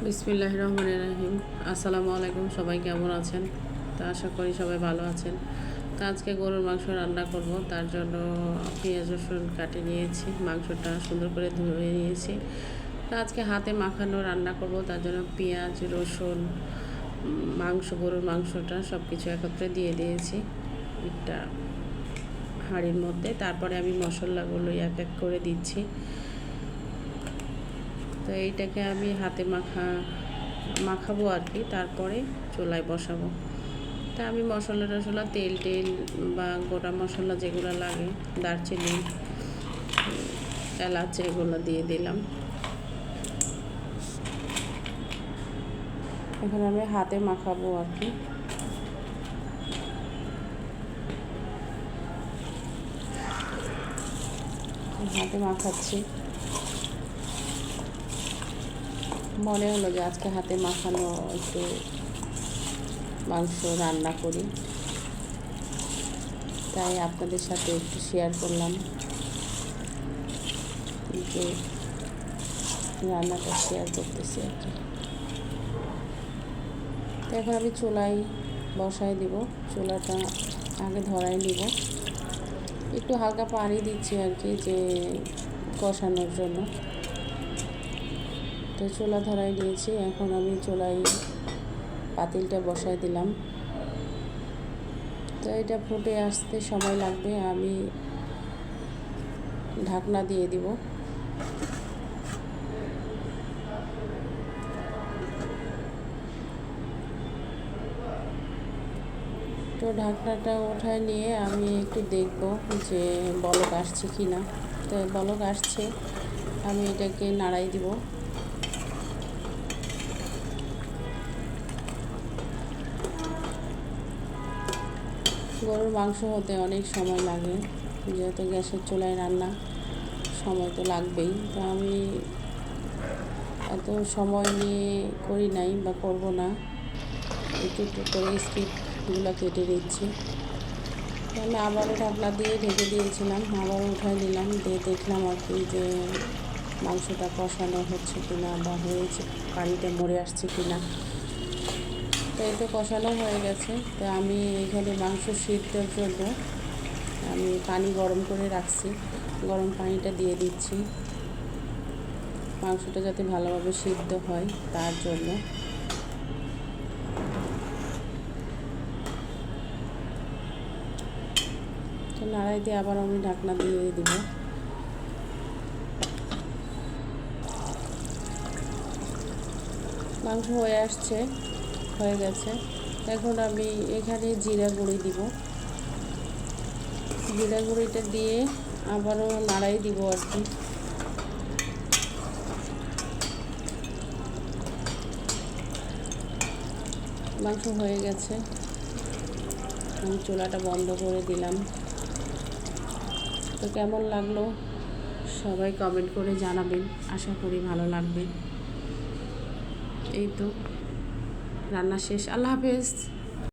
বিসমিল্লাহির রহমানির রহিম। আসসালামু আলাইকুম, সবাই কেমন আছেন? তা আশা করি সবাই ভালো আছেন। তো আজকে গরুর মাংস রান্না করব, তার জন্য পেঁয়াজ রসুন কাটে নিয়েছি, মাংসটা সুন্দর করে ধুয়ে নিয়েছি। তো আজকে হাতে মাখানো রান্না করব, তার জন্য পেঁয়াজ রসুন গরুর মাংসটা সব কিছু একত্রে দিয়ে দিয়েছি একটা হাঁড়ির মধ্যে। তারপরে আমি মশলাগুলো এক এক করে দিচ্ছি। তো এইটাকে আমি হাতে মাখাবো আর কি, তারপরে চুলায় বসাবো। তা আমি মশলা তেল বা গোটা মশলা যেগুলো লাগে, দারচিনি এলাচ এগুলো দিয়ে দিলাম। এখন আমি হাতে মাখাবো আর কি। হাতে মাখাচ্ছি, মনে হলো যে আজকে হাতে মাখানো একটু মাংস রান্না করি, তাই আপনাদের সাথে একটু শেয়ার করলাম যে রান্নাটা শেয়ার করতেছি আর কি। তো এখন আমি চুলায় বসাই দিব, চুলাটা আগে ধরাই নিব, একটু হালকা পানি দিচ্ছি আর কি যে কষানোর জন্য। তো চুলা ধরাই দিয়েছি, এখন আমি চুলায় পাতিলটা বসাই দিলাম। তো এটা ফুটে আসতে সময় লাগবে, আমি ঢাকনা দিয়ে দিব। তো ঢাকনাটা উঠায় নিয়ে আমি একটু দেখব যে বলক আসছে কি না। তো বলক আসছে, আমি এটাকে নাড়াই দিব। গরুর মাংস হতে অনেক সময় লাগে, যেহেতু গ্যাসের চুলায় রান্না, সময় তো লাগবেই। তো আমি এত সময় নিয়ে করি নাই বা করব না, একটু একটু করে স্কিপগুলো কেটে দিচ্ছি। আমি আবারও ঢাকনা দিয়ে ঢেকে দিয়েছিলাম, আবারও উঠাই নিলাম, দিয়ে দেখলাম আর কি যে মাংসটা কষানো হচ্ছে কিনা বা হয়েছে, পানিটা মরে আসছে কিনা। তো এই তো কষানো হয়ে গেছে। তো আমি এখানে মাংস সিদ্ধর জন্য আমি পানি গরম করে রাখছি, গরম পানিটা দিয়ে দিচ্ছি মাংসটা যাতে ভালোভাবে সিদ্ধ হয় তার জন্য। তো নাড়াই দিয়ে আবার আমি ঢাকনা দিয়ে দিব। মাংস হয়ে গেছে। এখন আমি এখানে জিরা গুঁড়ি দিব, জিরা গুঁড়িটা দিয়ে আবারও নাড়াই দিব আর কি। মাংস হয়ে গেছে, আমি চুলাটা বন্ধ করে দিলাম। তো কেমন লাগলো সবাই কমেন্ট করে জানাবেন, আশা করি ভালো লাগবে। এই তো রান্না শেষ, আল্লাহ হাফেজ।